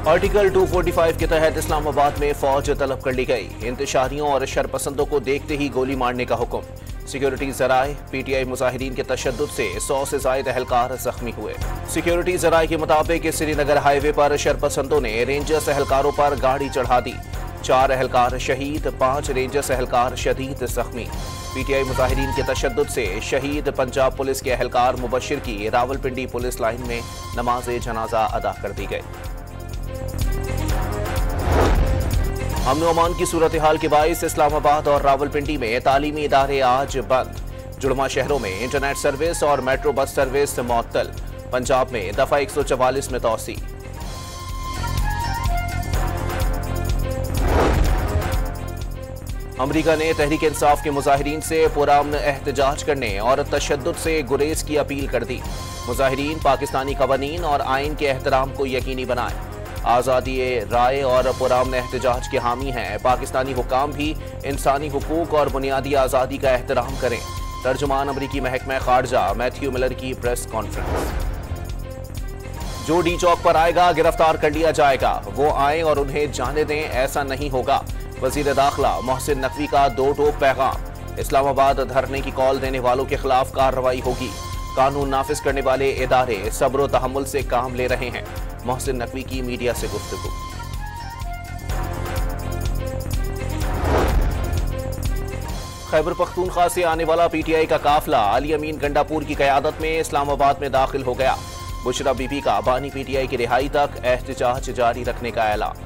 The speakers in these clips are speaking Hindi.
आर्टिकल 245 के तहत इस्लामाबाद में फौज तलब कर ली गई। इंतशारियों और शरपसंदों को देखते ही गोली मारने का हुक्म। सिक्योरिटी जराए पीटीआई मुजाहिरीन के तशद्दुद से 100 से ज्यादा एहलकार जख्मी हुए। सिक्योरिटी जराए के मुताबिक श्रीनगर हाईवे पर शरपसंदों ने रेंजर्स एहलकारों पर गाड़ी चढ़ा दी। 4 एहलकार शहीद, 5 रेंजर्स एहलकार शदीद जख्मी। पीटीआई मुजाहिरीन के तशद्दुद से शहीद पंजाब पुलिस के एहलकार मुबशिर की रावलपिंडी पुलिस लाइन में नमाज जनाजा अदा कर दी गई। अमन अमान की सूरत हाल के बाइस इस्लामाबाद और रावलपिंडी में तालीमी इदारे आज बंद। जुड़वा शहरों में इंटरनेट सर्विस और मेट्रो बस सर्विस मुअत्तल। पंजाब में दफा 144 में तौसी। अमरीका ने तहरीक इंसाफ के मुजाहिरीन से पुरअमन एहतजाज करने और तशद्दुद से गुरेज की अपील कर दी। मुजाहिरीन पाकिस्तानी कवानीन और आइन के एहतराम को यकीनी बनाए। आज़ादी राय और पुरअमन एहतजाज के हामी हैं। पाकिस्तानी हुकाम भी इंसानी हुकूक और बुनियादी आज़ादी का एहतराम करें। तर्जुमान अमरीकी महकमा खारजा मैथ्यू मिलर की प्रेस कॉन्फ्रेंस। जो डी चौक पर आएगा गिरफ्तार कर लिया जाएगा, वो आए और उन्हें जाने दें, ऐसा नहीं होगा। वजीर दाखिला मोहसिन नकवी का 2 टोक पैगाम। इस्लामाबाद धरने की कॉल देने वालों के खिलाफ कार्रवाई होगी। कानून नाफिज करने वाले इदारे सब्र व तहम्मुल से काम ले रहे हैं। मोहसिन नकवी की मीडिया से गुफ्तगू। खैबर पख्तूनख्वा से आने वाला पीटीआई का काफिला अली अमीन गंडापुर की क़यादत में इस्लामाबाद में दाखिल हो गया। बुशरा बीबी का बानी पीटीआई की रिहाई तक एहतजाज जारी रखने का ऐलान।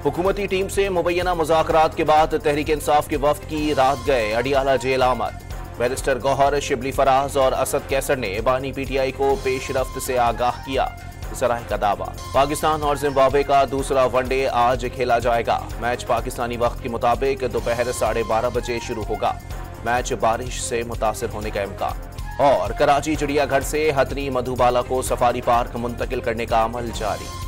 हुकूमती टीम से मुबैना मुज़ाकरात के बाद तहरीक इंसाफ के वफ्द की रात गए अडियाला जेल आमद। बैरिस्टर गौहर, शिबली फराज और असद कैसर ने बानी पीटीआई को पेशरफ्त से आगाह किया। जराए का दावा। पाकिस्तान और जिम्बाब्वे का दूसरा वनडे आज खेला जाएगा। मैच पाकिस्तानी वक्त के मुताबिक दोपहर 12:30 बजे शुरू होगा। मैच बारिश से मुतासिर होने का इम्कान। और कराची चिड़ियाघर से हथनी मधुबाला को सफारी पार्क मुंतकिल करने का अमल जारी।